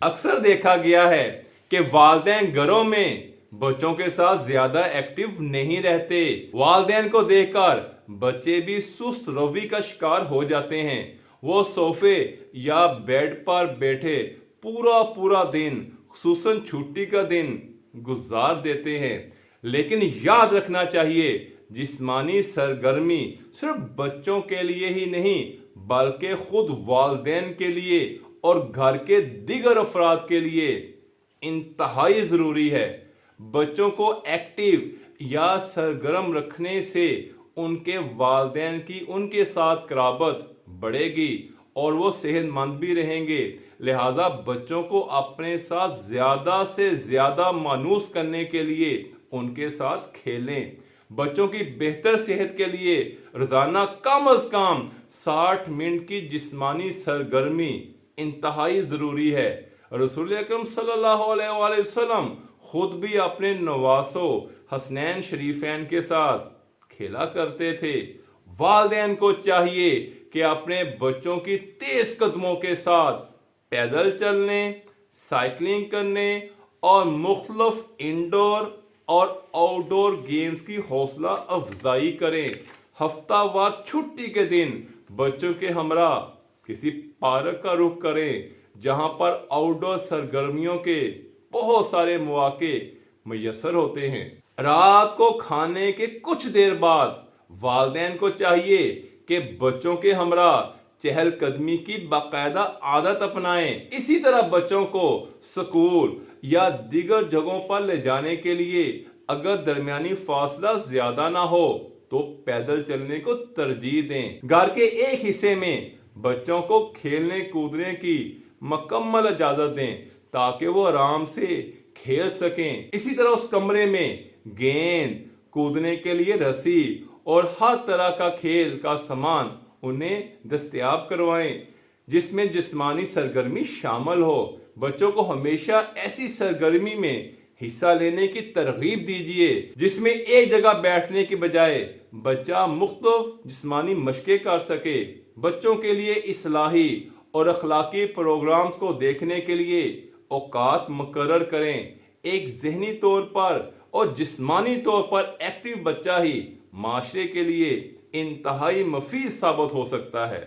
अक्सर देखा गया है कि वालिदैन घरों में बच्चों के साथ ज्यादा एक्टिव नहीं रहते। वालिदैन को देखकर बच्चे भी सुस्त रवि का शिकार हो जाते हैं। वो सोफे या बेड पर बैठे पूरा पूरा दिन, खुसूसन छुट्टी का दिन गुजार देते हैं। लेकिन याद रखना चाहिए, जिस्मानी सरगर्मी सिर्फ बच्चों के लिए ही नहीं बल्कि खुद वालिदैन के लिए और घर के दीगर अफराद के लिए इंतहाई जरूरी है। बच्चों को एक्टिव या सरगर्म रखने से उनके वालिदैन की उनके साथ कराबत बढ़ेगी और वो सेहतमंद भी रहेंगे। लिहाजा बच्चों को अपने साथ ज्यादा से ज्यादा मानूस करने के लिए उनके साथ खेलें। बच्चों की बेहतर सेहत के लिए रोजाना कम अज कम 60 मिनट की जिस्मानी सरगर्मी इंतहाई जरूरी है। रसूल अकरम सल्लल्लाहु अलैहि वसल्लम खुद भी अपने नवासों हसनैन शरीफैन के साथ खेला करते थे। वालिदैन को चाहिए कि अपने बच्चों की तेज कदमों के साथ पैदल चलने, साइकिलिंग करने और मुख्तलिफ इंडोर और आउटडोर गेम्स की हौसला अफजाई करें। हफ्तावार छुट्टी के दिन बच्चों के हमरा किसी पार्क का रुख करें जहां पर आउटडोर सरगर्मियों के बहुत सारे मौके मुयस्सर होते हैं। रात को खाने के कुछ देर बाद वालिदैन को चाहिए कि बच्चों के हमरा चहलकदमी की बाकायदा आदत अपनाएं। इसी तरह बच्चों को स्कूल या दीगर जगहों पर ले जाने के लिए अगर दरमियानी फासला ज्यादा ना हो तो पैदल चलने को तरजीह दें। घर के एक हिस्से में बच्चों को खेलने कूदने की मुकम्मल इजाजत दें ताकि वो आराम से खेल सकें। इसी तरह उस कमरे में गेंद, कूदने के लिए रस्सी और हर तरह का खेल का सामान उन्हें दस्तयाब करवाएं जिसमें जिस्मानी सरगर्मी शामिल हो। बच्चों को हमेशा ऐसी सरगर्मी में हिस्सा लेने की तरगीब दीजिए जिसमें एक जगह बैठने की बजाय बच्चा मुख्तलिफ जिस्मानी मशकें कर सके। बच्चों के लिए इस्लाही और अखलाकी प्रोग्राम्स को देखने के लिए औकात मुकर्रर करें। एक ज़हनी तौर पर और जिस्मानी तौर पर एक्टिव बच्चा ही माशरे के लिए इंतहाई मुफीद साबित हो सकता है।